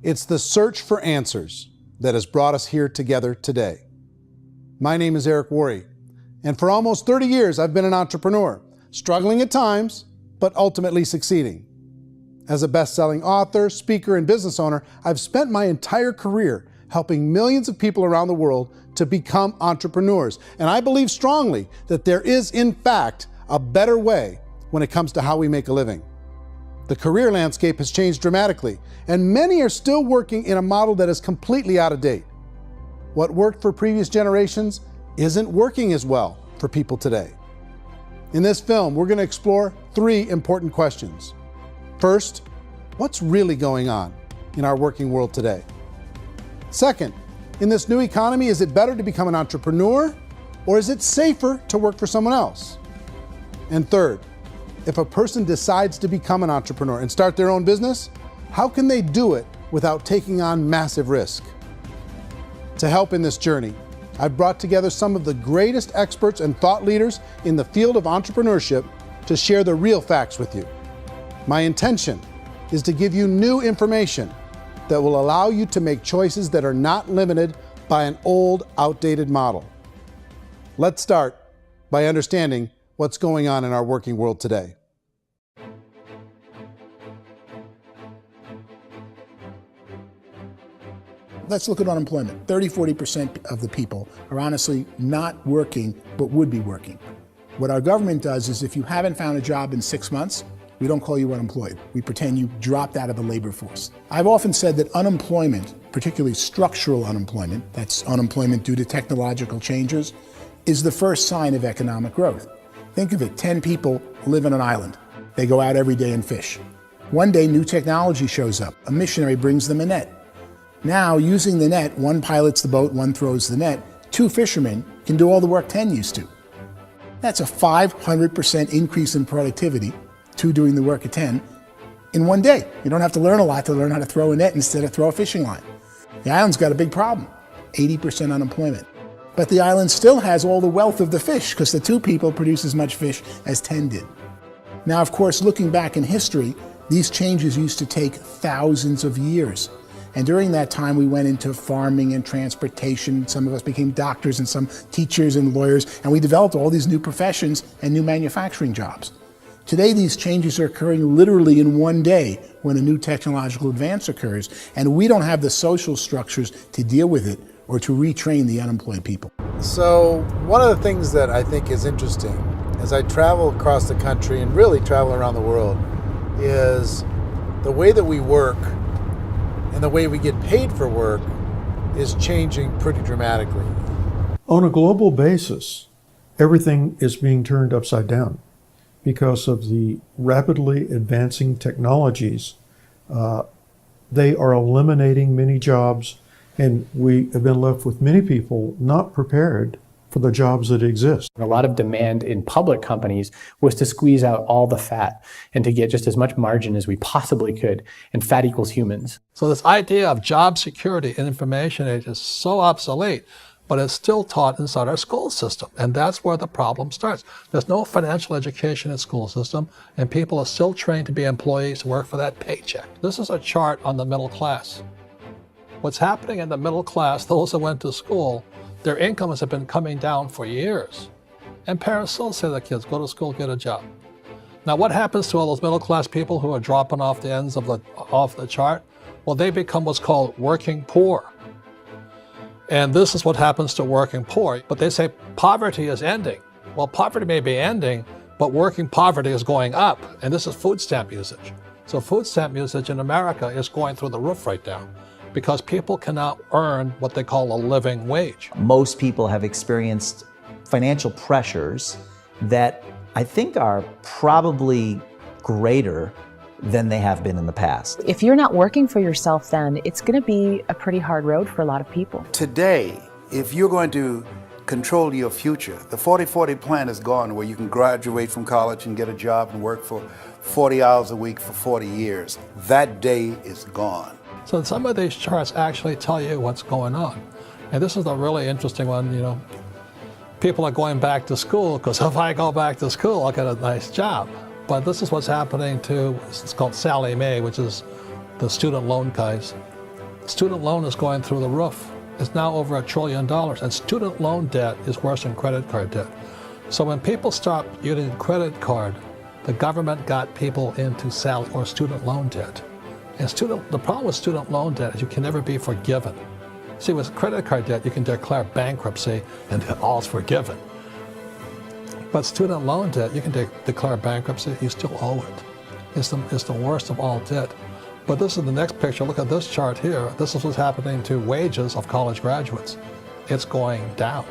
It's the search for answers that has brought us here together today. My name is Eric Worre, and for almost 30 years I've been an entrepreneur, struggling at times, but ultimately succeeding. As a best-selling author, speaker, and business owner, I've spent my entire career helping millions of people around the world to become entrepreneurs. And I believe strongly that there is, in fact, a better way when it comes to how we make a living. The career landscape has changed dramatically, and many are still working in a model that is completely out of date. What worked for previous generations isn't working as well for people today. In this film, we're going to explore 3 important questions. First, what's really going on in our working world today? Second, in this new economy, is it better to become an entrepreneur, or is it safer to work for someone else? And third, if a person decides to become an entrepreneur and start their own business, how can they do it without taking on massive risk? To help in this journey, I've brought together some of the greatest experts and thought leaders in the field of entrepreneurship to share the real facts with you. My intention is to give you new information that will allow you to make choices that are not limited by an old, outdated model. Let's start by understanding what's going on in our working world today. Let's look at unemployment. 30–40% of the people are honestly not working, but would be working. What our government does is if you haven't found a job in 6 months, we don't call you unemployed. We pretend you dropped out of the labor force. I've often said that unemployment, particularly structural unemployment, that's unemployment due to technological changes, is the first sign of economic growth. Think of it, 10 people live on an island. They go out every day and fish. One day, new technology shows up. A missionary brings them a net. Now, using the net, one pilots the boat, one throws the net. 2 fishermen can do all the work 10 used to. That's a 500% increase in productivity, 2 doing the work of 10, in one day. You don't have to learn a lot to learn how to throw a net instead of throw a fishing line. The island's got a big problem, 80% unemployment. But the island still has all the wealth of the fish because the 2 people produce as much fish as 10 did. Now, of course, looking back in history, these changes used to take thousands of years. And during that time, we went into farming and transportation. Some of us became doctors and some teachers and lawyers, and we developed all these new professions and new manufacturing jobs. Today, these changes are occurring literally in one day when a new technological advance occurs, and we don't have the social structures to deal with it or to retrain the unemployed people. So one of the things that I think is interesting as I travel across the country and really travel around the world is the way that we work and the way we get paid for work is changing pretty dramatically. On a global basis, everything is being turned upside down because of the rapidly advancing technologies. They are eliminating many jobs, and we have been left with many people not prepared for the jobs that exist. A lot of demand in public companies was to squeeze out all the fat and to get just as much margin as we possibly could, and fat equals humans. So this idea of job security in information age is so obsolete, but it's still taught inside our school system, and that's where the problem starts. There's no financial education in the school system, and people are still trained to be employees to work for that paycheck. This is a chart on the middle class. What's happening in the middle class, those that went to school, their incomes have been coming down for years. And parents still say to their kids, go to school, get a job. Now what happens to all those middle class people who are dropping off the ends of the chart? Well, they become what's called working poor. And this is what happens to working poor. But they say poverty is ending. Well, poverty may be ending, but working poverty is going up. And this is food stamp usage. So food stamp usage in America is going through the roof right now, because people cannot earn what they call a living wage. Most people have experienced financial pressures that I think are probably greater than they have been in the past. If you're not working for yourself, then it's going to be a pretty hard road for a lot of people. Today, if you're going to control your future, the 40-40 plan is gone, where you can graduate from college and get a job and work for 40 hours a week for 40 years. That day is gone. So some of these charts actually tell you what's going on. And this is a really interesting one. You know, people are going back to school because if I go back to school, I'll get a nice job. But this is what's happening to, it's called Sallie Mae, which is the student loan guys. Student loan is going through the roof. It's now over $1 trillion, and student loan debt is worse than credit card debt. So when people stopped using credit card, the government got people into or student loan debt. And the problem with student loan debt is you can never be forgiven. See, with credit card debt, you can declare bankruptcy and all's forgiven. But student loan debt, you can declare bankruptcy, you still owe it. It's the worst of all debt. But this is the next picture. Look at this chart here. This is what's happening to wages of college graduates. It's going down.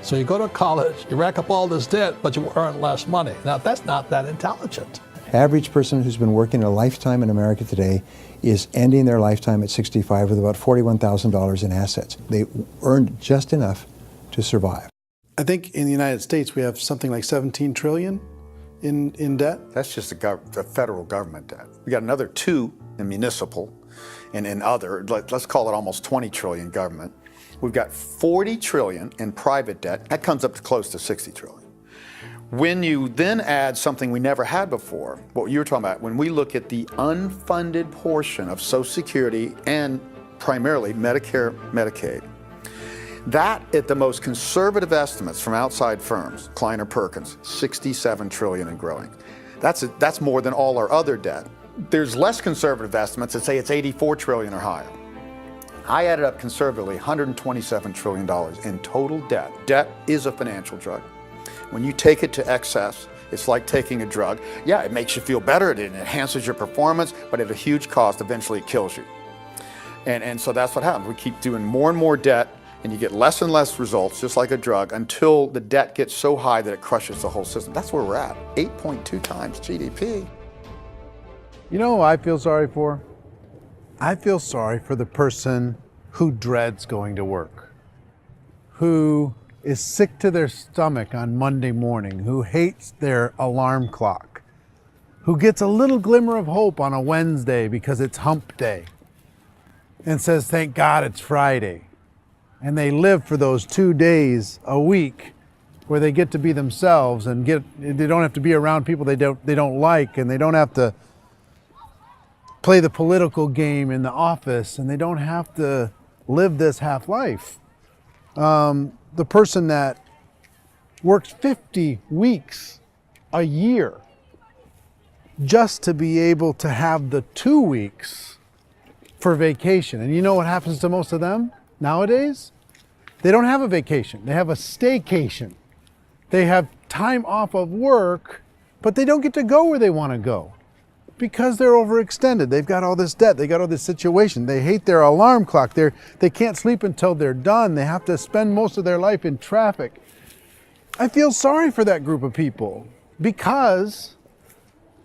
So you go to college, you rack up all this debt, but you earn less money. Now, that's not that intelligent. Average person who's been working a lifetime in America today is ending their lifetime at 65 with about $41,000 in assets. They earned just enough to survive. I think in the United States we have something like 17 trillion in debt. That's just the federal government debt. We got another 2 in municipal and in other, let's call it almost 20 trillion government. We've got 40 trillion in private debt. That comes up to close to 60 trillion. When you then add something we never had before, what you were talking about, when we look at the unfunded portion of Social Security and primarily Medicare, Medicaid, that at the most conservative estimates from outside firms, Kleiner Perkins, 67 trillion and growing. That's more than all our other debt. There's less conservative estimates that say it's 84 trillion or higher. I added up conservatively $127 trillion in total debt. Debt is a financial drug. When you take it to excess, it's like taking a drug. Yeah, it makes you feel better, it enhances your performance, but at a huge cost, eventually it kills you. And so that's what happens. We keep doing more and more debt, and you get less and less results, just like a drug, until the debt gets so high that it crushes the whole system. That's where we're at, 8.2 times GDP. You know who I feel sorry for? I feel sorry for the person who dreads going to work, who is sick to their stomach on Monday morning, who hates their alarm clock, who gets a little glimmer of hope on a Wednesday because it's hump day and says, thank God it's Friday. And they live for those 2 days a week where they get to be themselves and they don't have to be around people they don't like, and they don't have to play the political game in the office, and they don't have to live this half life. The person that works 50 weeks a year just to be able to have the 2 weeks for vacation. And you know what happens to most of them nowadays? They don't have a vacation. They have a staycation. They have time off of work, but they don't get to go where they want to go because they're overextended. They've got all this debt. They got all this situation. They hate their alarm clock. They can't sleep until they're done. They have to spend most of their life in traffic. I feel sorry for that group of people because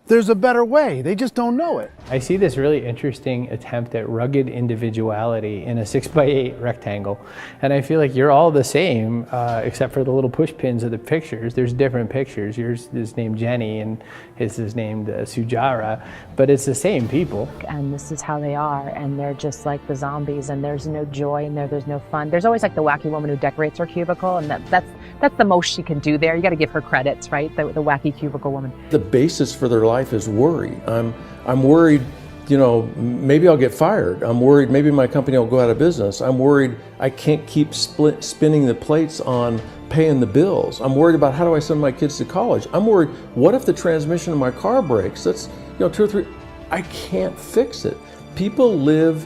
there's a better way. They just don't know it. I see this really interesting attempt at rugged individuality in a 6x8 rectangle. And I feel like you're all the same, except for the little push pins of the pictures. There's different pictures. Yours is named Jenny and his is named Sujara, but it's the same people. And this is how they are, and they're just like the zombies, and there's no joy in there, there's no fun. There's always like the wacky woman who decorates her cubicle, and that's the most she can do there. You got to give her credits, right? The wacky cubicle woman. The basis for their life is worry. I'm worried, you know, maybe I'll get fired. I'm worried maybe my company will go out of business. I'm worried I can't keep spinning the plates on paying the bills. I'm worried about how do I send my kids to college. I'm worried, what if the transmission of my car breaks? That's, you know, 2 or 3, I can't fix it. People live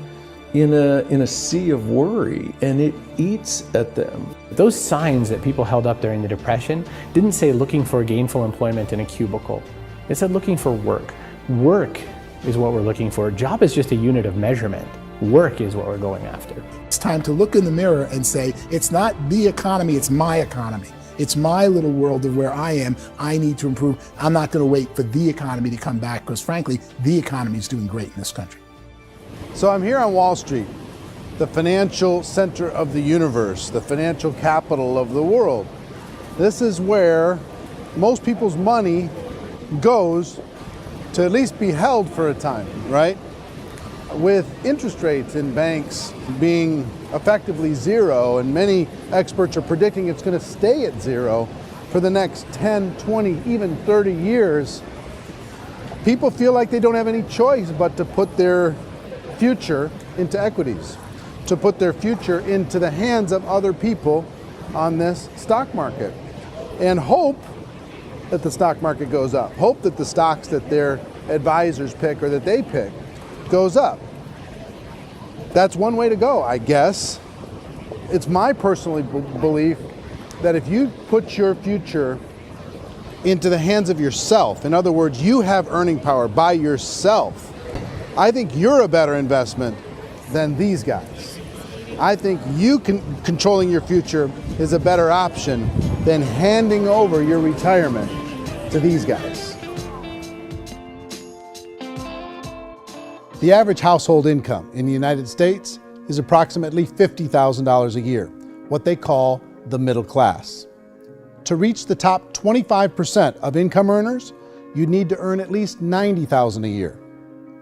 in a sea of worry, and it eats at them. Those signs that people held up during the Depression didn't say looking for gainful employment in a cubicle. It said looking for work. Work is what we're looking for. Job is just a unit of measurement. Work is what we're going after. It's time to look in the mirror and say, it's not the economy, it's my economy. It's my little world of where I am. I need to improve. I'm not going to wait for the economy to come back, because frankly, the economy is doing great in this country. So I'm here on Wall Street, the financial center of the universe, the financial capital of the world. This is where most people's money goes to at least be held for a time, right? With interest rates in banks being effectively zero, and many experts are predicting it's going to stay at zero for the next 10, 20, even 30 years, people feel like they don't have any choice but to put their future into equities, to put their future into the hands of other people on this stock market, and hope that the stock market goes up, hope that the stocks that their advisors pick or that they pick goes up. That's one way to go, I guess. It's my personal belief that if you put your future into the hands of yourself, in other words, you have earning power by yourself, I think you're a better investment than these guys. I think controlling your future is a better option than handing over your retirement to these guys. The average household income in the United States is approximately $50,000 a year, what they call the middle class. To reach the top 25% of income earners, you need to earn at least $90,000 a year.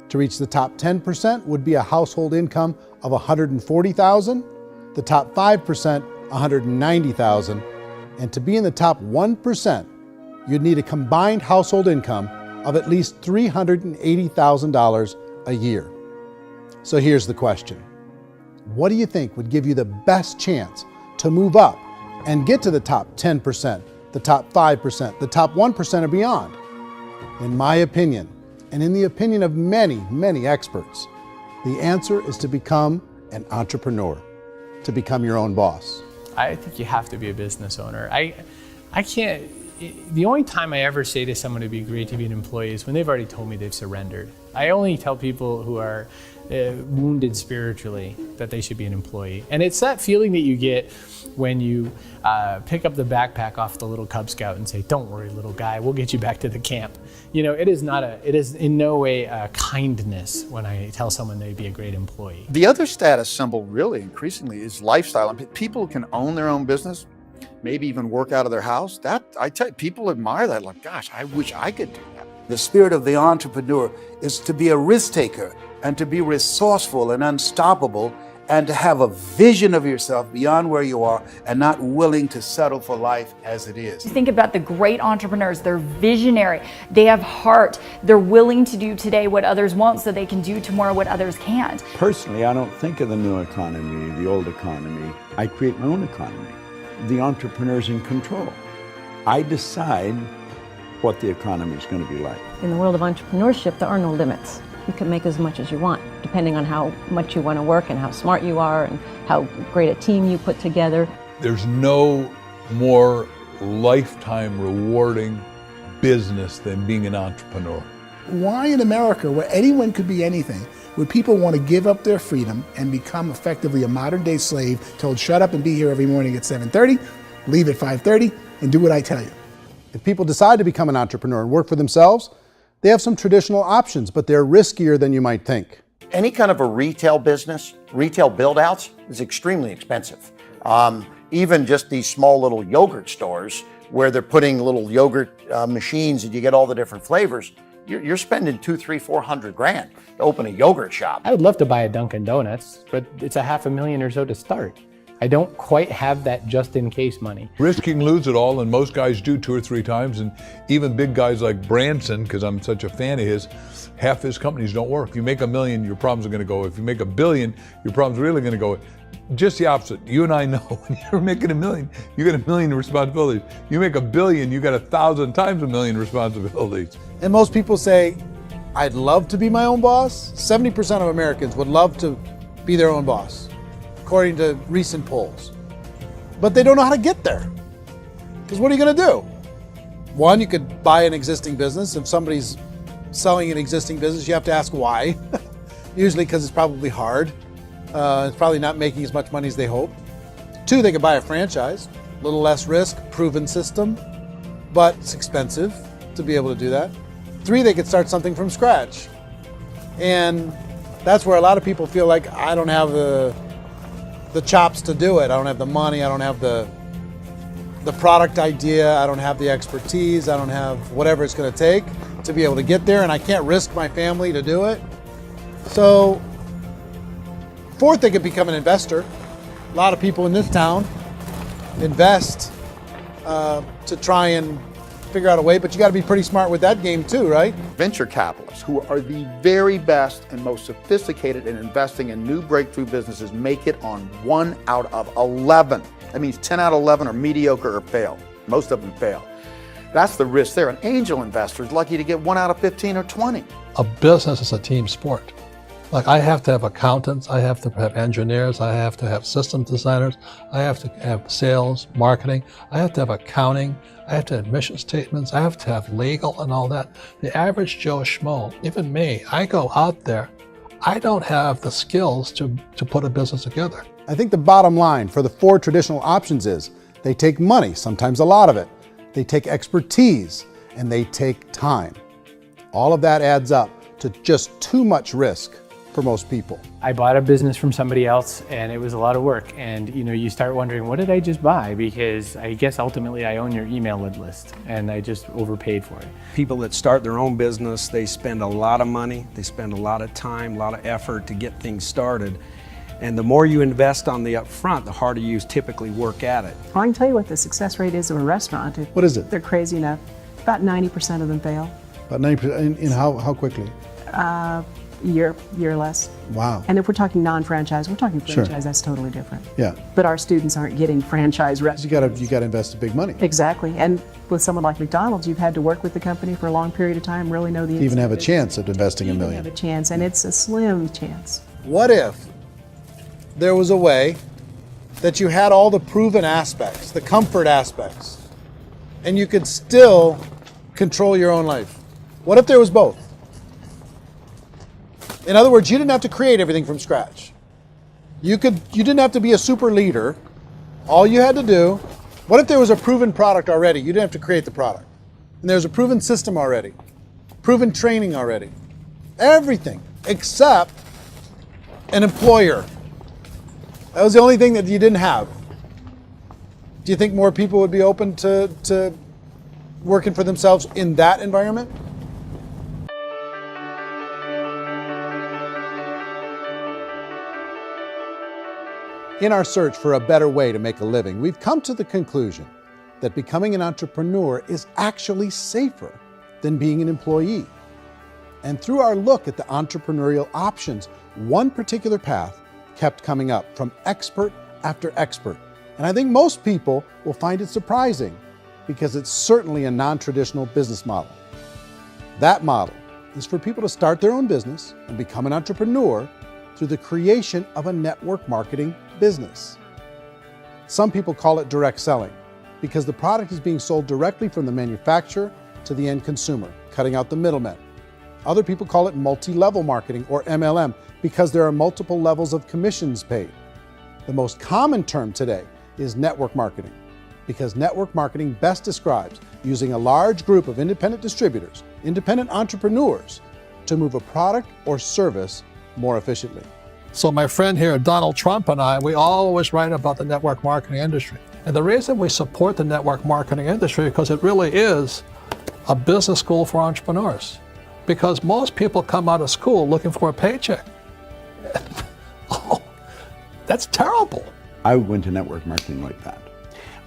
To reach the top 10% would be a household income of $140,000, the top 5%, $190,000, and to be in the top 1%, you'd need a combined household income of at least $380,000 a year. So here's the question. What do you think would give you the best chance to move up and get to the top 10%, the top 5%, the top 1% or beyond? In my opinion, and in the opinion of many, many experts, the answer is to become an entrepreneur, to become your own boss. I think you have to be a business owner. I can't, the only time I ever say to someone it'd be great to be an employee is when they've already told me they've surrendered. I only tell people who are wounded spiritually that they should be an employee. And it's that feeling that you get when you pick up the backpack off the little Cub Scout and say, "Don't worry, little guy, we'll get you back to the camp." You know, it is in no way a kindness when I tell someone they'd be a great employee. The other status symbol really increasingly is lifestyle. I mean, people who can own their own business, maybe even work out of their house. That, I tell you, people admire that. Like, gosh, I wish I could do that. The spirit of the entrepreneur is to be a risk taker and to be resourceful and unstoppable and to have a vision of yourself beyond where you are and not willing to settle for life as it is. Think about the great entrepreneurs. They're visionary. They have heart. They're willing to do today what others won't so they can do tomorrow what others can't. Personally, I don't think of the new economy, the old economy. I create my own economy. The entrepreneur's in control. I decide what the economy is going to be like. In the world of entrepreneurship, there are no limits. You can make as much as you want, depending on how much you want to work and how smart you are and how great a team you put together. There's no more lifetime rewarding business than being an entrepreneur. Why in America, where anyone could be anything, would people want to give up their freedom and become effectively a modern-day slave, told shut up and be here every morning at 7:30, leave at 5:30, and do what I tell you? If people decide to become an entrepreneur and work for themselves, they have some traditional options, but they're riskier than you might think. Any kind of a retail business, retail build-outs is extremely expensive. Even just these small little yogurt stores where they're putting little yogurt machines and you get all the different flavors, you're spending $200,000, $300,000, $400,000 to open a yogurt shop. I would love to buy a Dunkin' Donuts, but it's $500,000 or so to start. I don't quite have that just in case money. Risking lose it all, and most guys do 2 or 3 times, and even big guys like Branson, because I'm such a fan of his, half his companies don't work. If you make $1 million, your problems are going to go. If you make $1 billion, your problems are really going to go. Just the opposite. You and I know when you're making $1 million, you got $1 million responsibilities. You make $1 billion, you got 1,000 times $1 million responsibilities. And most people say, I'd love to be my own boss. 70% of Americans would love to be their own boss, according to recent polls. But they don't know how to get there. Because what are you going to do? One, you could buy an existing business. If somebody's selling an existing business, you have to ask why. Usually because it's probably hard. It's probably not making as much money as they hope. 2, they could buy a franchise. A little less risk, proven system, but it's expensive to be able to do that. 3, they could start something from scratch. And that's where a lot of people feel like, I don't have the chops to do it. I don't have the money. I don't have the product idea. I don't have the expertise. I don't have whatever it's going to take to be able to get there, and I can't risk my family to do it. So, 4th, they could become an investor. A lot of people in this town invest to try and figure out a way, but you got to be pretty smart with that game too, right? Venture capitalists, who are the very best and most sophisticated in investing in new breakthrough businesses, make it on 1 out of 11. That means 10 out of 11 are mediocre or fail. Most of them fail. That's the risk there. An angel investor is lucky to get 1 out of 15 or 20. A business is a team sport. Like, I have to have accountants, I have to have engineers, I have to have system designers, I have to have sales, marketing, I have to have accounting, I have to have mission statements, I have to have legal and all that. The average Joe Schmo, even me, I go out there, I don't have the skills to put a business together. I think the bottom line for the 4 traditional options is they take money, sometimes a lot of it. They take expertise, and they take time. All of that adds up to just too much risk for most people. I bought a business from somebody else and it was a lot of work. And you start wondering, what did I just buy? Because I guess ultimately I own your email list and I just overpaid for it. People that start their own business, they spend a lot of money, they spend a lot of time, a lot of effort to get things started. And the more you invest on the upfront, the harder you typically work at it. I can tell you what the success rate is of a restaurant. What is it? They're crazy enough. About 90% of them fail. About 90%, in how quickly? Year less. Wow. And if we're talking non-franchise, we're talking franchise, Sure. That's totally different. Yeah. But our students aren't getting franchise restaurants. You got to invest the big money. Exactly. And with someone like McDonald's, you've had to work with the company for a long period of time, really know the To even have a business. chance at investing $1 Even million. have a chance, and it's a slim chance. What if there was a way that you had all the proven aspects, the comfort aspects, and you could still control your own life? What if there was both? In other words, you didn't have to create everything from scratch. You didn't have to be a super leader. All you had to do, what if there was a proven product already? You didn't have to create the product. And there's a proven system already, proven training already. Everything except an employer. That was the only thing that you didn't have. Do you think more people would be open to working for themselves in that environment? In our search for a better way to make a living, we've come to the conclusion that becoming an entrepreneur is actually safer than being an employee. And through our look at the entrepreneurial options, one particular path kept coming up from expert after expert. And I think most people will find it surprising because it's certainly a non-traditional business model. That model is for people to start their own business and become an entrepreneur through the creation of a network marketing business. Some people call it direct selling because the product is being sold directly from the manufacturer to the end consumer, cutting out the middlemen. Other people call it multi-level marketing, or MLM, because there are multiple levels of commissions paid. The most common term today is network marketing, because network marketing best describes using a large group of independent distributors, independent entrepreneurs, to move a product or service more efficiently. So my friend here, Donald Trump, and I, we always write about the network marketing industry. And the reason we support the network marketing industry is because it really is a business school for entrepreneurs. Because most people come out of school looking for a paycheck. Oh, that's terrible. I would go into network marketing like that.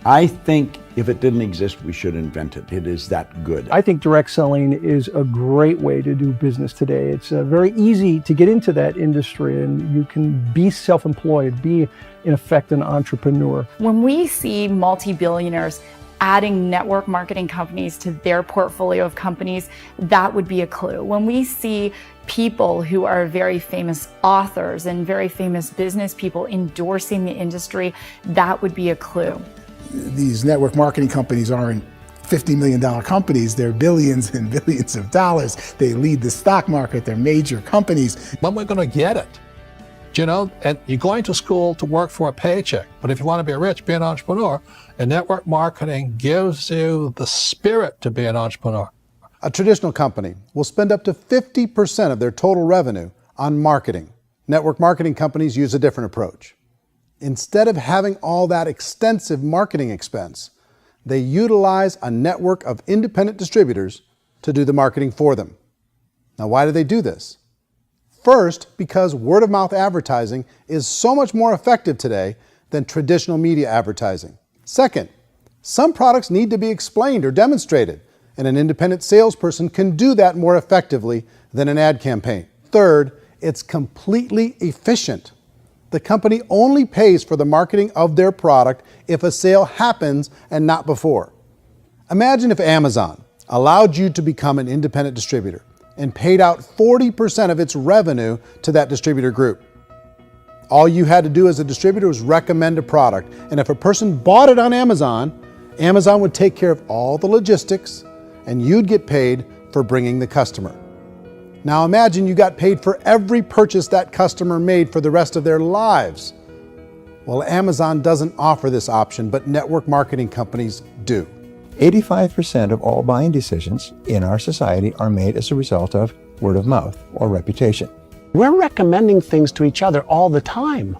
I think if it didn't exist, we should invent it. It is that good. I think direct selling is a great way to do business today. It's very easy to get into that industry, and you can be self-employed, be in effect an entrepreneur. When we see multi-billionaires adding network marketing companies to their portfolio of companies, that would be a clue. When we see people who are very famous authors and very famous business people endorsing the industry, that would be a clue. These network marketing companies aren't $50 million companies, they're billions and billions of dollars. They lead the stock market, they're major companies. When we're going to get it? You know, and you're going to school to work for a paycheck, but if you want to be rich, be an entrepreneur, and network marketing gives you the spirit to be an entrepreneur. A traditional company will spend up to 50% of their total revenue on marketing. Network marketing companies use a different approach. Instead of having all that extensive marketing expense, they utilize a network of independent distributors to do the marketing for them. Now, why do they do this? First, because word-of-mouth advertising is so much more effective today than traditional media advertising. Second, some products need to be explained or demonstrated and an independent salesperson can do that more effectively than an ad campaign. Third, it's completely efficient. The company only pays for the marketing of their product if a sale happens and not before. Imagine if Amazon allowed you to become an independent distributor and paid out 40% of its revenue to that distributor group. All you had to do as a distributor was recommend a product, and if a person bought it on Amazon, Amazon would take care of all the logistics and you'd get paid for bringing the customer. Now imagine you got paid for every purchase that customer made for the rest of their lives. Well, Amazon doesn't offer this option, but network marketing companies do. 85% of all buying decisions in our society are made as a result of word of mouth or reputation. We're recommending things to each other all the time.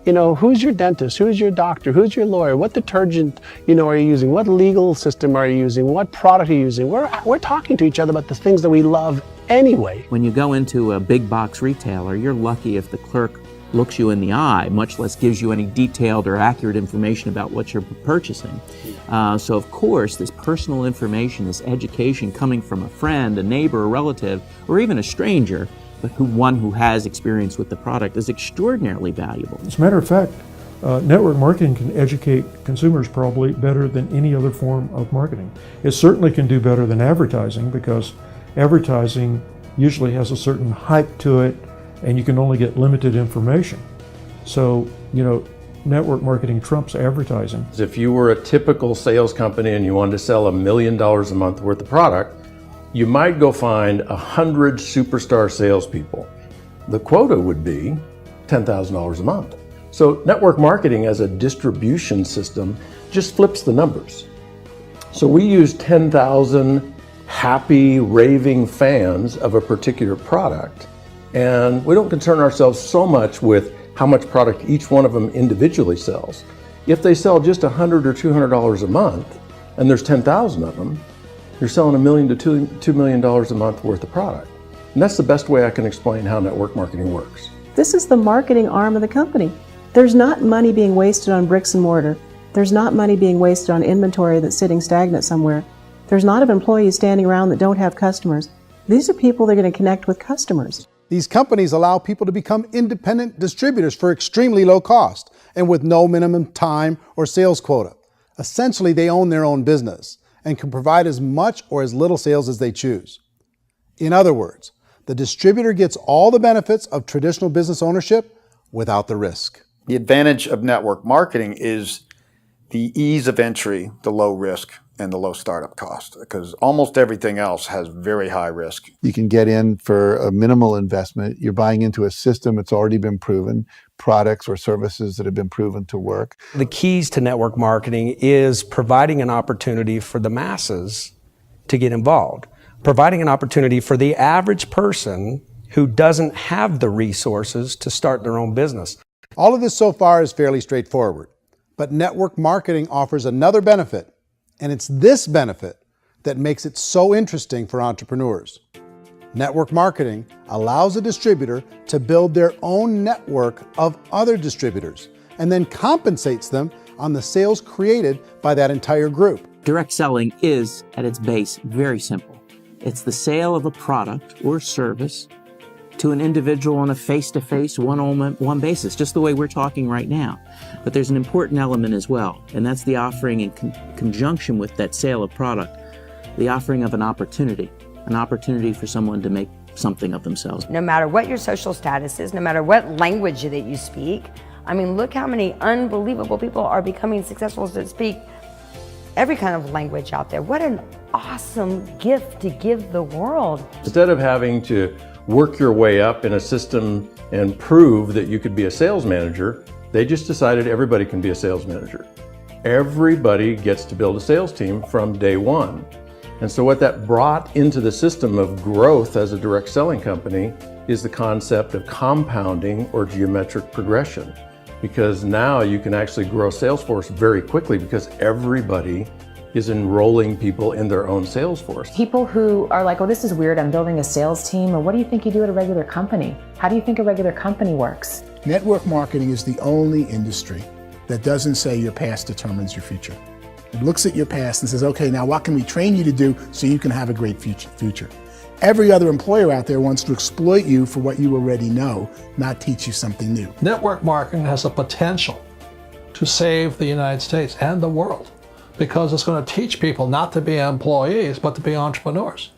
You know, who's your dentist? Who's your doctor? Who's your lawyer? What detergent, are you using? What legal system are you using? What product are you using? We're talking to each other about the things that we love anyway. When you go into a big box retailer, you're lucky if the clerk looks you in the eye, much less gives you any detailed or accurate information about what you're purchasing. So of course, this personal information, this education coming from a friend, a neighbor, a relative, or even a stranger, but one who has experience with the product is extraordinarily valuable. As a matter of fact, network marketing can educate consumers probably better than any other form of marketing. It certainly can do better than advertising, because advertising usually has a certain hype to it and you can only get limited information. So, network marketing trumps advertising. If you were a typical sales company and you wanted to sell $1 million a month worth of product, you might go find 100 superstar salespeople. The quota would be $10,000 a month. So network marketing as a distribution system just flips the numbers. So we use 10,000 happy, raving fans of a particular product, and we don't concern ourselves so much with how much product each one of them individually sells. If they sell just $100 or $200 a month, and there's 10,000 of them, you're selling $1 million to $2 million a month worth of product. And that's the best way I can explain how network marketing works. This is the marketing arm of the company. There's not money being wasted on bricks and mortar. There's not money being wasted on inventory that's sitting stagnant somewhere. There's not of employees standing around that don't have customers. These are people that are going to connect with customers. These companies allow people to become independent distributors for extremely low cost and with no minimum time or sales quota. Essentially, they own their own business and can provide as much or as little sales as they choose. In other words, the distributor gets all the benefits of traditional business ownership without the risk. The advantage of network marketing is the ease of entry, the low risk, and the low startup cost, because almost everything else has very high risk. You can get in for a minimal investment. You're buying into a system that's already been proven, products or services that have been proven to work. The keys to network marketing is providing an opportunity for the masses to get involved, providing an opportunity for the average person who doesn't have the resources to start their own business. All of this so far is fairly straightforward, but network marketing offers another benefit, and it's this benefit that makes it so interesting for entrepreneurs. Network marketing allows a distributor to build their own network of other distributors and then compensates them on the sales created by that entire group. Direct selling is, at its base, very simple. It's the sale of a product or service to an individual on a face-to-face, one-on-one basis, just the way we're talking right now. But there's an important element as well, and that's the offering in conjunction with that sale of product, the offering of an opportunity for someone to make something of themselves. No matter what your social status is, no matter what language that you speak, I mean, look how many unbelievable people are becoming successful that speak every kind of language out there. What an awesome gift to give the world. Instead of having to work your way up in a system and prove that you could be a sales manager, they just decided everybody can be a sales manager. Everybody gets to build a sales team from day one. And so what that brought into the system of growth as a direct selling company is the concept of compounding or geometric progression. Because now you can actually grow sales force very quickly because everybody is enrolling people in their own sales force. People who are like, oh, this is weird, I'm building a sales team, or what do you think you do at a regular company? How do you think a regular company works? Network marketing is the only industry that doesn't say your past determines your future. looks at your past and says, okay, now what can we train you to do so you can have a great future? Every other employer out there wants to exploit you for what you already know, not teach you something new. Network marketing has the potential to save the United States and the world because it's going to teach people not to be employees, but to be entrepreneurs.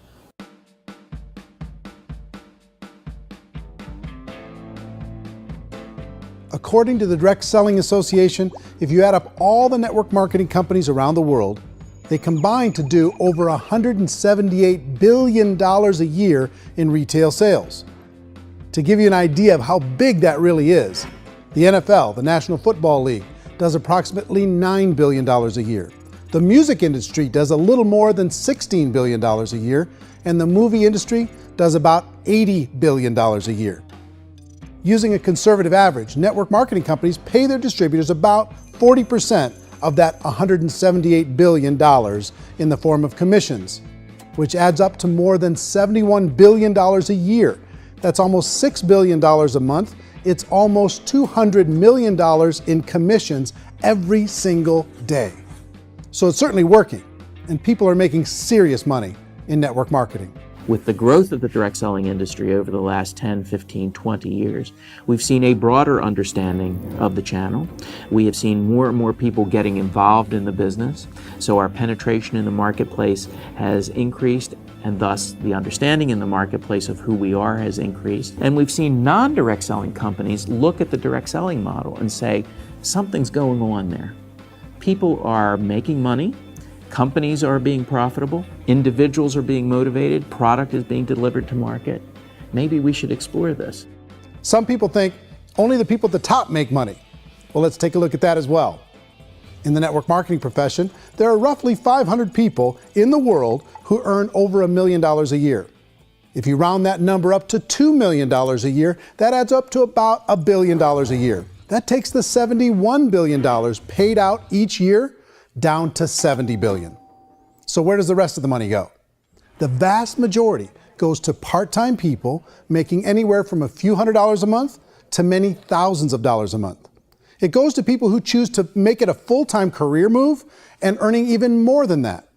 According to the Direct Selling Association, if you add up all the network marketing companies around the world, they combine to do over $178 billion a year in retail sales. To give you an idea of how big that really is, the NFL, the National Football League, does approximately $9 billion a year. The music industry does a little more than $16 billion a year, and the movie industry does about $80 billion a year. Using a conservative average, network marketing companies pay their distributors about 40% of that $178 billion in the form of commissions, which adds up to more than $71 billion a year. That's almost $6 billion a month. It's almost $200 million in commissions every single day. So it's certainly working, and people are making serious money in network marketing. With the growth of the direct selling industry over the last 10, 15, 20 years, we've seen a broader understanding of the channel. We have seen more and more people getting involved in the business. So our penetration in the marketplace has increased, and thus the understanding in the marketplace of who we are has increased. And we've seen non-direct selling companies look at the direct selling model and say, something's going on there. People are making money. Companies are being profitable, individuals are being motivated, product is being delivered to market. Maybe we should explore this. Some people think only the people at the top make money. Well, let's take a look at that as well. In the network marketing profession, there are roughly 500 people in the world who earn over $1 million a year. If you round that number up to $2 million a year, that adds up to about $1 billion a year. That takes the $71 billion paid out each year down to $70 billion. So where does the rest of the money go? The vast majority goes to part-time people making anywhere from a few $100s a month to many thousands of dollars a month. It goes to people who choose to make it a full-time career move and earning even more than that.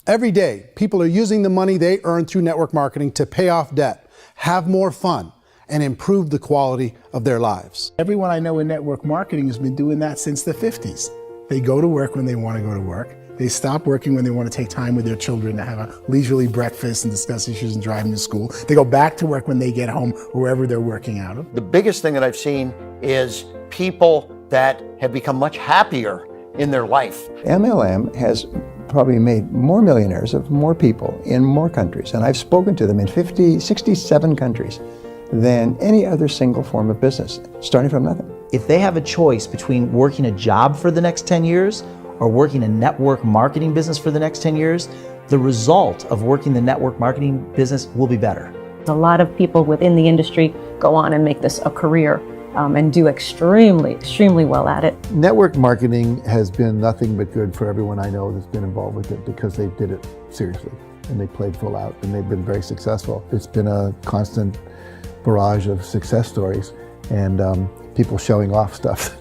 Every day, people are using the money they earn through network marketing to pay off debt, have more fun, and improve the quality of their lives. Everyone I know in network marketing has been doing that since the 50s. They go to work when they want to go to work. They stop working when they want to take time with their children to have a leisurely breakfast and discuss issues and drive them to school. They go back to work when they get home, wherever they're working out of. The biggest thing that I've seen is people that have become much happier in their life. MLM has probably made more millionaires of more people in more countries, and I've spoken to them in 67 countries than any other single form of business, starting from nothing. If they have a choice between working a job for the next 10 years or working a network marketing business for the next 10 years, the result of working the network marketing business will be better. A lot of people within the industry go on and make this a career and do extremely well at it. Network marketing has been nothing but good for everyone I know that's been involved with it because they did it seriously and they played full out and they've been very successful. It's been a constant barrage of success stories and people showing off stuff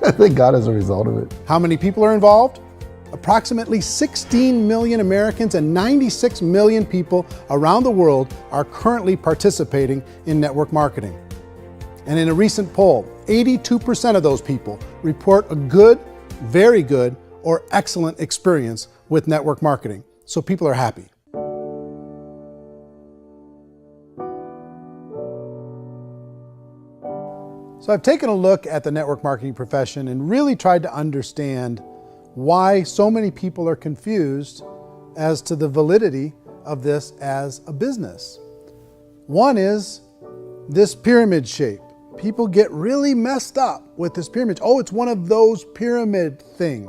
that they got as a result of it. How many people are involved? Approximately 16 million Americans and 96 million people around the world are currently participating in network marketing. And in a recent poll, 82% of those people report a good, very good, or excellent experience with network marketing. So people are happy. So I've taken a look at the network marketing profession and really tried to understand why so many people are confused as to the validity of this as a business. One is this pyramid shape. People get really messed up with this pyramid. Oh, it's one of those pyramid things.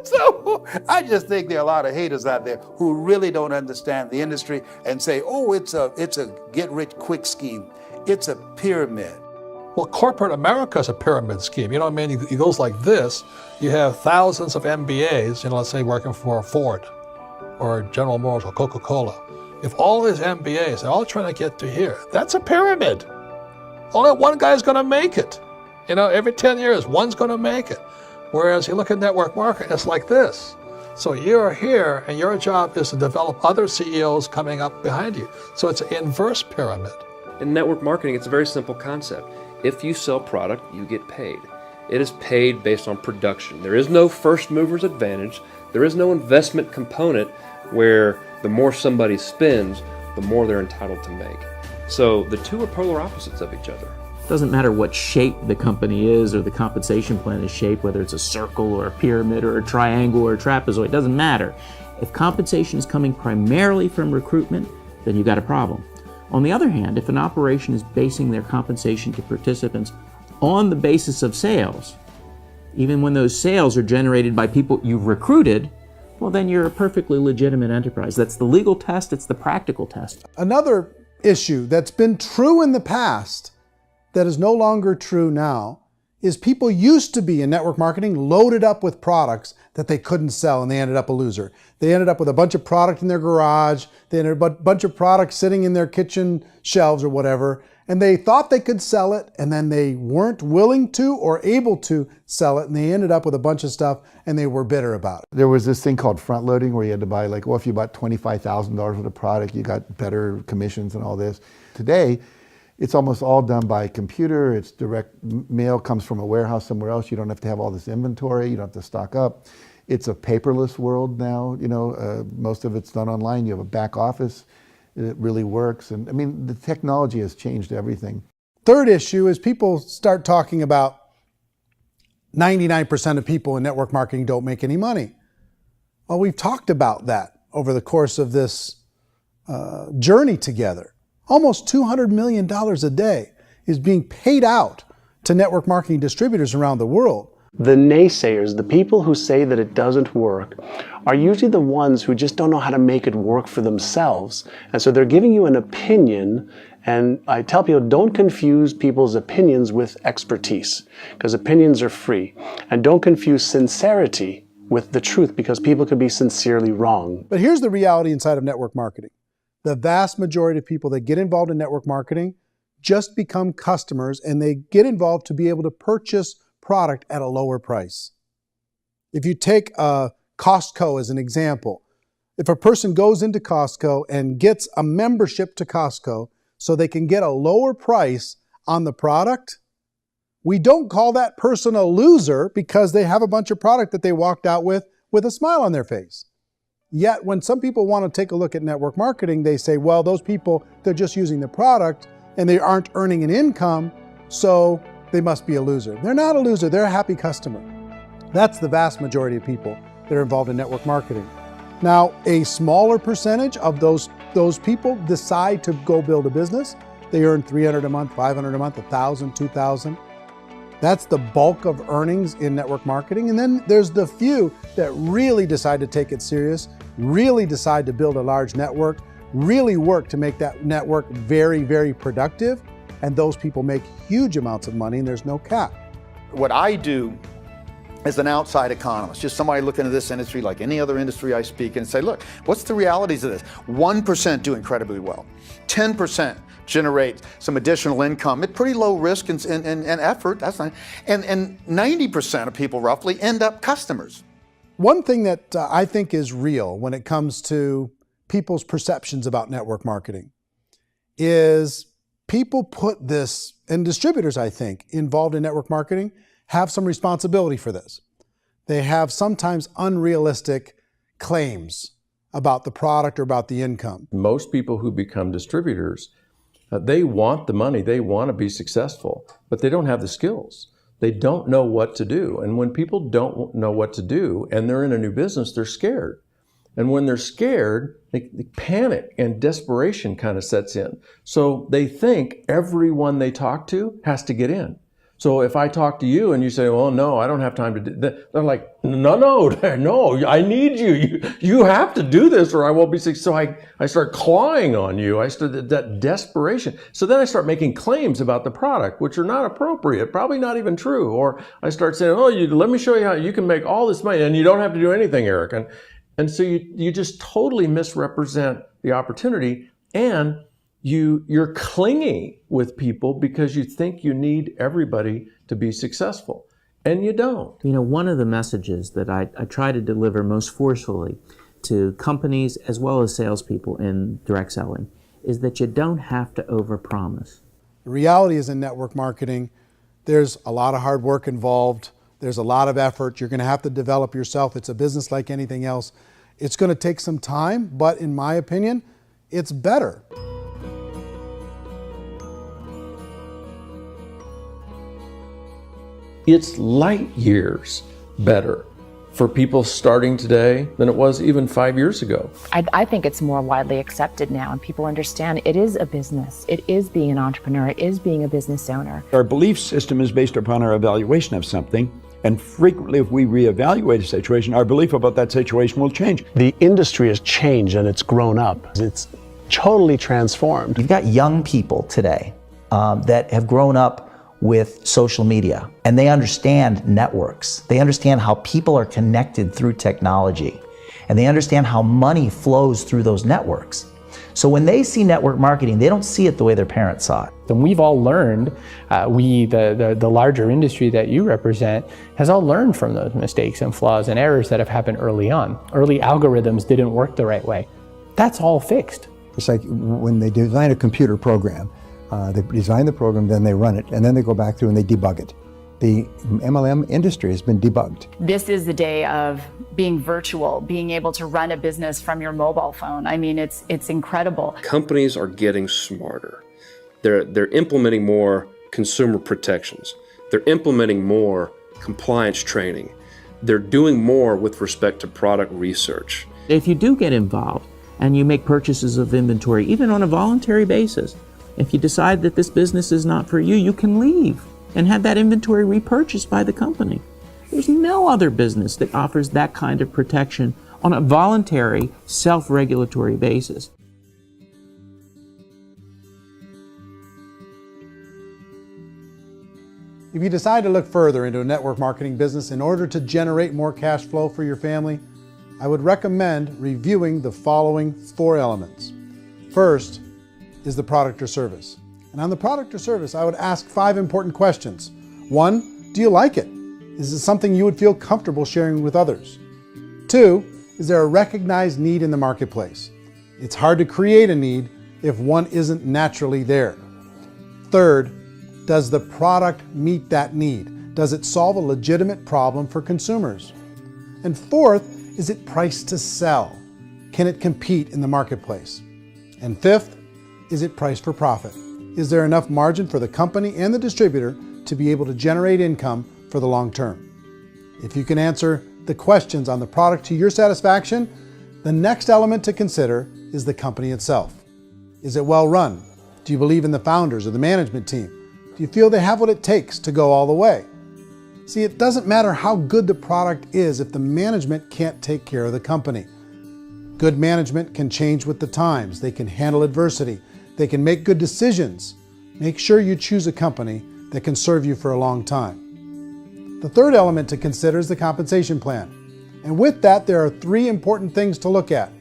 So I just think there are a lot of haters out there who really don't understand the industry and say, oh, it's a get-rich-quick scheme. It's a pyramid. Well, corporate America is a pyramid scheme. You know what I mean? It goes like this. You have thousands of MBAs, let's say working for Ford or General Motors or Coca-Cola. If all these MBAs are all trying to get to here, that's a pyramid. Only one guy's going to make it. Every 10 years, one's going to make it. Whereas you look at network marketing, it's like this. So you're here, and your job is to develop other CEOs coming up behind you. So it's an inverse pyramid. In network marketing, it's a very simple concept. If you sell product, you get paid. It is paid based on production. There is no first mover's advantage. There is no investment component where the more somebody spends, the more they're entitled to make. So the two are polar opposites of each other. Doesn't matter what shape the company is or the compensation plan is shaped, whether it's a circle or a pyramid or a triangle or a trapezoid, it doesn't matter. If compensation is coming primarily from recruitment, then you've got a problem. On the other hand, if an operation is basing their compensation to participants on the basis of sales, even when those sales are generated by people you've recruited, well, then you're a perfectly legitimate enterprise. That's the legal test, it's the practical test. Another issue that's been true in the past that is no longer true now is people used to be in network marketing loaded up with products that they couldn't sell, and they ended up a loser. They ended up with a bunch of product in their garage, they ended up with a bunch of products sitting in their kitchen shelves or whatever, and they thought they could sell it, and then they weren't willing to or able to sell it, and they ended up with a bunch of stuff, and they were bitter about it. There was this thing called front loading where you had to buy, like, well, if you bought $25,000 worth of product, you got better commissions and all this. Today, it's almost all done by computer. It's direct mail, comes from a warehouse somewhere else. You don't have to have all this inventory. You don't have to stock up. It's a paperless world now. Most of it's done online. You have a back office. It really works. And I mean, the technology has changed everything. Third issue is people start talking about 99% of people in network marketing don't make any money. Well, we've talked about that over the course of this journey together. Almost $200 million a day is being paid out to network marketing distributors around the world. The naysayers, the people who say that it doesn't work, are usually the ones who just don't know how to make it work for themselves. And so they're giving you an opinion, and I tell people, don't confuse people's opinions with expertise, because opinions are free. And don't confuse sincerity with the truth, because people could be sincerely wrong. But here's the reality inside of network marketing. The vast majority of people that get involved in network marketing just become customers, and they get involved to be able to purchase product at a lower price. If you take Costco as an example, if a person goes into Costco and gets a membership to Costco so they can get a lower price on the product, we don't call that person a loser because they have a bunch of product that they walked out with a smile on their face. Yet when some people want to take a look at network marketing, they say, well, those people, they're just using the product and they aren't earning an income, so they must be a loser. They're not a loser, they're a happy customer. That's the vast majority of people that are involved in network marketing. Now, a smaller percentage of those people decide to go build a business. They earn $300 a month, $500 a month, $1,000, $2,000. That's the bulk of earnings in network marketing. And then there's the few that really decide to take it serious, really decide to build a large network, really work to make that network very, very productive. And those people make huge amounts of money, and there's no cap. What I do as an outside economist, just somebody looking at this industry like any other industry I speak and say, look, what's the realities of this? 1% do incredibly well. 10% generate some additional income at pretty low risk and effort. That's not, and 90% of people roughly end up customers. One thing that I think is real when it comes to people's perceptions about network marketing is people put this, and distributors, I think, involved in network marketing have some responsibility for this. They have sometimes unrealistic claims about the product or about the income. Most people who become distributors, they want the money, they want to be successful, but they don't have the skills. They don't know what to do. And when people don't know what to do and they're in a new business, they're scared. And when they're scared, they panic and desperation kind of sets in. So they think everyone they talk to has to get in. So if I talk to you and you say, well, no, I don't have time to do that, they're like, no, I need you. You have to do this or I won't be successful. So I start clawing on you. I start that desperation. So then I start making claims about the product, which are not appropriate, probably not even true. Or I start saying, oh, let me show you how you can make all this money and you don't have to do anything, Eric. And so you just totally misrepresent the opportunity, and you're clingy with people because you think you need everybody to be successful. And you don't. You know, one of the messages that I try to deliver most forcefully to companies as well as salespeople in direct selling is that you don't have to overpromise. The reality is in network marketing, there's a lot of hard work involved. There's a lot of effort. You're going to have to develop yourself. It's a business like anything else. It's going to take some time, but in my opinion, it's better. It's light years better for people starting today than it was even 5 years ago. I think it's more widely accepted now, and people understand it is a business. It is being an entrepreneur. It is being a business owner. Our belief system is based upon our evaluation of something, and frequently if we reevaluate a situation, our belief about that situation will change. The industry has changed and it's grown up. It's totally transformed. You've got young people today that have grown up with social media, and they understand networks. They understand how people are connected through technology, and they understand how money flows through those networks. So when they see network marketing, they don't see it the way their parents saw it. And we've all learned, the larger industry that you represent, has all learned from those mistakes and flaws and errors that have happened early on. Early algorithms didn't work the right way. That's all fixed. It's like when they design a computer program, they design the program, then they run it, and then they go back through and they debug it. The MLM industry has been debugged. This is the day of being virtual, being able to run a business from your mobile phone. I mean, it's incredible. Companies are getting smarter. They're implementing more consumer protections. They're implementing more compliance training. They're doing more with respect to product research. If you do get involved and you make purchases of inventory, even on a voluntary basis, if you decide that this business is not for you, you can leave and have that inventory repurchased by the company. There's no other business that offers that kind of protection on a voluntary, self-regulatory basis. If you decide to look further into a network marketing business in order to generate more cash flow for your family, I would recommend reviewing the following 4 elements. First is the product or service. And on the product or service, I would ask 5 important questions. 1, do you like it? Is it something you would feel comfortable sharing with others? 2, is there a recognized need in the marketplace? It's hard to create a need if one isn't naturally there. 3rd, does the product meet that need? Does it solve a legitimate problem for consumers? And 4th, is it priced to sell? Can it compete in the marketplace? And 5th, is it priced for profit? Is there enough margin for the company and the distributor to be able to generate income for the long term? If you can answer the questions on the product to your satisfaction, the next element to consider is the company itself. Is it well run? Do you believe in the founders or the management team? Do you feel they have what it takes to go all the way? See, it doesn't matter how good the product is if the management can't take care of the company. Good management can change with the times. They can handle adversity. They can make good decisions. Make sure you choose a company that can serve you for a long time. The 3rd element to consider is the compensation plan. And with that, there are 3 important things to look at.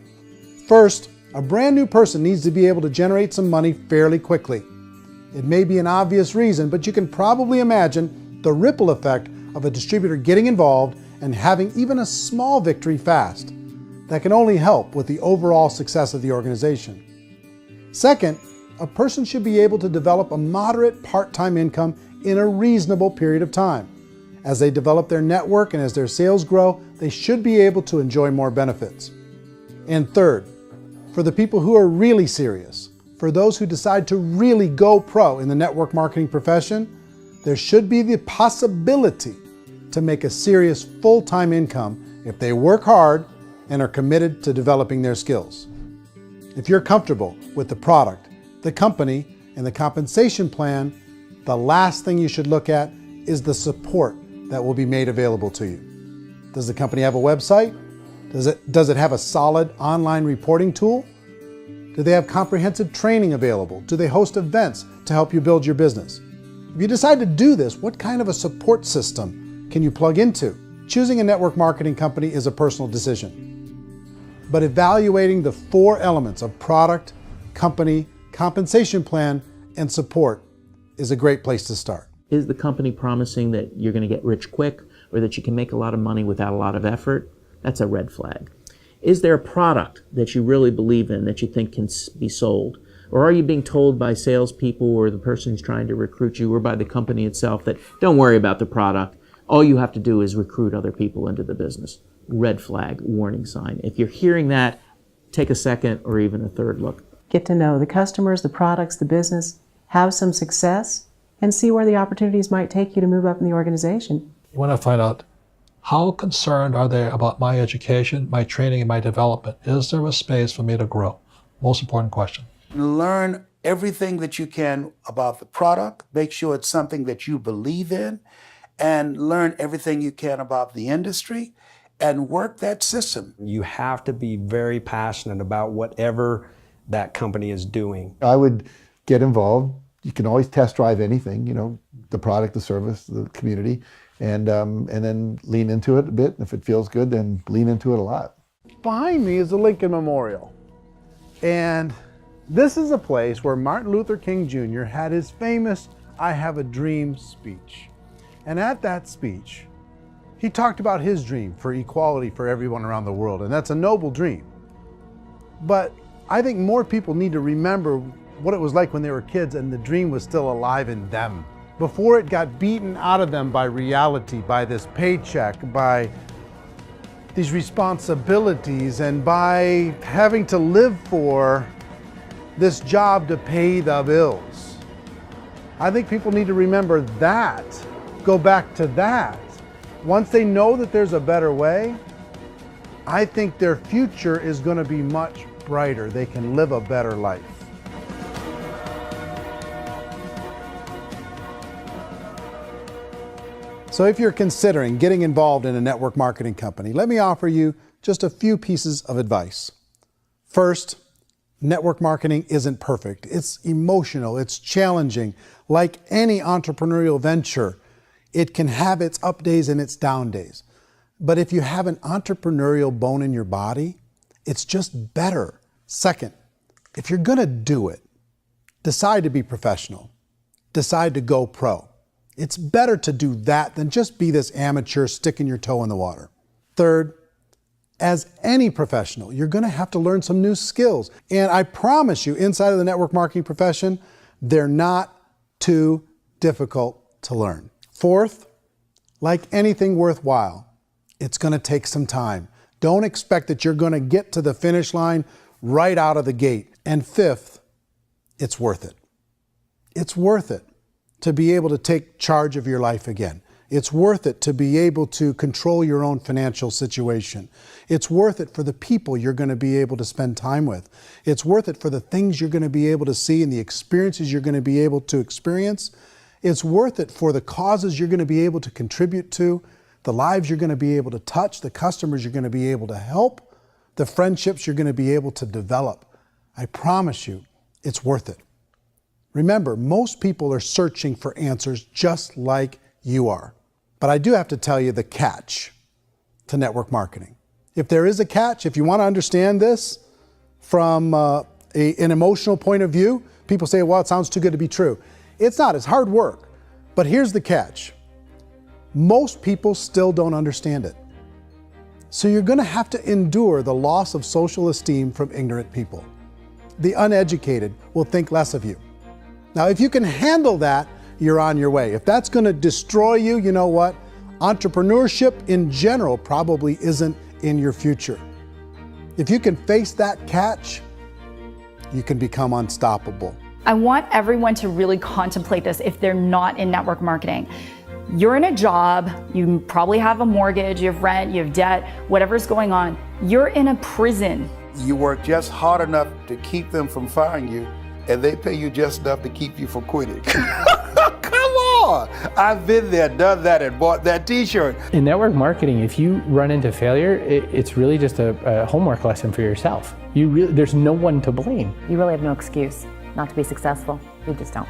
First, a brand new person needs to be able to generate some money fairly quickly. It may be an obvious reason, but you can probably imagine the ripple effect of a distributor getting involved and having even a small victory fast. That can only help with the overall success of the organization. Second, a person should be able to develop a moderate part-time income in a reasonable period of time. As they develop their network and as their sales grow, they should be able to enjoy more benefits. And third, for the people who are really serious, for those who decide to really go pro in the network marketing profession, there should be the possibility to make a serious full-time income if they work hard and are committed to developing their skills. If you're comfortable with the product, the company, and the compensation plan, the last thing you should look at is the support that will be made available to you. Does the company have a website? Does it have a solid online reporting tool? Do they have comprehensive training available? Do they host events to help you build your business? If you decide to do this, what kind of a support system can you plug into? Choosing a network marketing company is a personal decision. But evaluating the 4 elements of product, company, compensation plan, and support is a great place to start. Is the company promising that you're going to get rich quick or that you can make a lot of money without a lot of effort? That's a red flag. Is there a product that you really believe in that you think can be sold? Or are you being told by salespeople or the person who's trying to recruit you or by the company itself that don't worry about the product, all you have to do is recruit other people into the business? Red flag, warning sign. If you're hearing that, take a second or even a third look. Get to know the customers, the products, the business, have some success, and see where the opportunities might take you to move up in the organization. You want to find out, how concerned are they about my education, my training, and my development? Is there a space for me to grow? Most important question. Learn everything that you can about the product. Make sure it's something that you believe in, and learn everything you can about the industry and work that system. You have to be very passionate about whatever that company is doing. I would get involved. You can always test drive anything, you know, the product, the service, the community, and then lean into it a bit. If it feels good, then lean into it a lot. Behind me is the Lincoln Memorial. And this is a place where Martin Luther King Jr. had his famous "I Have a Dream" speech. And at that speech, he talked about his dream for equality for everyone around the world, and that's a noble dream. But I think more people need to remember what it was like when they were kids and the dream was still alive in them, before it got beaten out of them by reality, by this paycheck, by these responsibilities, and by having to live for this job to pay the bills. I think people need to remember that, go back to that. Once they know that there's a better way, I think their future is going to be much brighter. They can live a better life. So if you're considering getting involved in a network marketing company, let me offer you just a few pieces of advice. First, network marketing isn't perfect. It's emotional, it's challenging. Like any entrepreneurial venture, it can have its up days and its down days. But if you have an entrepreneurial bone in your body, it's just better. Second, if you're gonna do it, decide to be professional. Decide to go pro. It's better to do that than just be this amateur sticking your toe in the water. Third, as any professional, you're gonna have to learn some new skills. And I promise you, inside of the network marketing profession, they're not too difficult to learn. Fourth, like anything worthwhile, it's gonna take some time. Don't expect that you're gonna get to the finish line right out of the gate. And fifth, it's worth it. It's worth it to be able to take charge of your life again. It's worth it to be able to control your own financial situation. It's worth it for the people you're going to be able to spend time with. It's worth it for the things you're going to be able to see and the experiences you're going to be able to experience. It's worth it for the causes you're going to be able to contribute to, the lives you're going to be able to touch, the customers you're going to be able to help, the friendships you're going to be able to develop. I promise you, it's worth it. Remember, most people are searching for answers just like you are. But I do have to tell you the catch to network marketing. If there is a catch, if you want to understand this from an emotional point of view, people say, well, it sounds too good to be true. It's not, it's hard work. But here's the catch. Most people still don't understand it. So you're going to have to endure the loss of social esteem from ignorant people. The uneducated will think less of you. Now, if you can handle that, you're on your way. If that's going to destroy you, you know what? Entrepreneurship in general probably isn't in your future. If you can face that catch, you can become unstoppable. I want everyone to really contemplate this if they're not in network marketing. You're in a job, you probably have a mortgage, you have rent, you have debt, whatever's going on. You're in a prison. You work just hard enough to keep them from firing you, and they pay you just enough to keep you from quitting. Come on! I've been there, done that, and bought that t-shirt. In network marketing, if you run into failure, it's really just a homework lesson for yourself. There's no one to blame. You really have no excuse not to be successful. You just don't.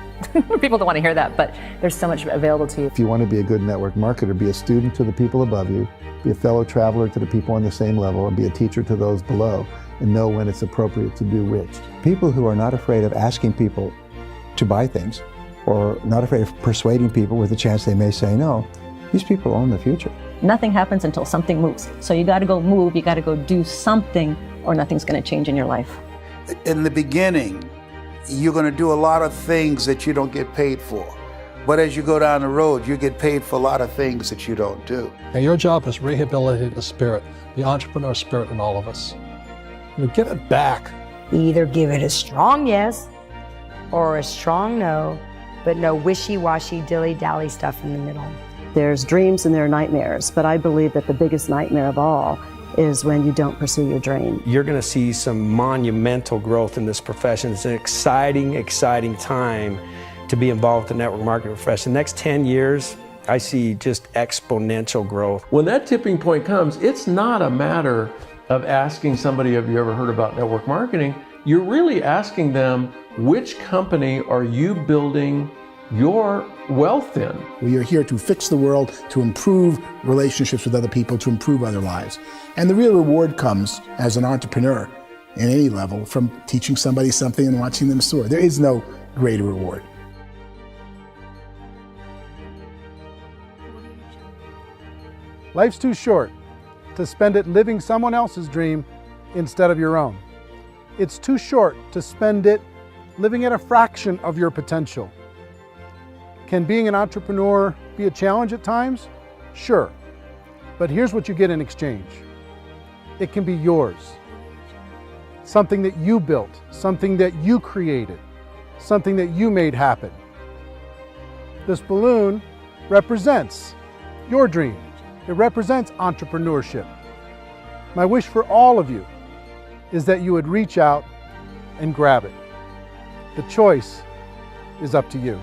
People don't want to hear that, but there's so much available to you. If you want to be a good network marketer, be a student to the people above you, be a fellow traveler to the people on the same level, and be a teacher to those below, and know when it's appropriate to do which. People who are not afraid of asking people to buy things or not afraid of persuading people with the chance they may say no. These people own the future. Nothing happens until something moves. So you got to go move, you got to go do something, or nothing's going to change in your life. In the beginning, you're going to do a lot of things that you don't get paid for. But as you go down the road, you get paid for a lot of things that you don't do. And your job is rehabilitate the spirit, the entrepreneur spirit in all of us. You get it back. Either give it a strong yes or a strong no, but no wishy-washy, dilly-dally stuff in the middle. There's dreams and there are nightmares, but I believe that the biggest nightmare of all is when you don't pursue your dream. You're going to see some monumental growth in this profession. It's an exciting, exciting time to be involved with the network marketing profession. The next 10 years, I see just exponential growth. When that tipping point comes, it's not a matter of asking somebody, have you ever heard about network marketing? You're really asking them, which company are you building your wealth in? We are here to fix the world, to improve relationships with other people, to improve other lives. And the real reward comes as an entrepreneur in any level from teaching somebody something and watching them soar. There is no greater reward. Life's too short to spend it living someone else's dream instead of your own. It's too short to spend it living at a fraction of your potential. Can being an entrepreneur be a challenge at times? Sure. But here's what you get in exchange. It can be yours. Something that you built, something that you created, something that you made happen. This balloon represents your dream. It represents entrepreneurship. My wish for all of you is that you would reach out and grab it. The choice is up to you.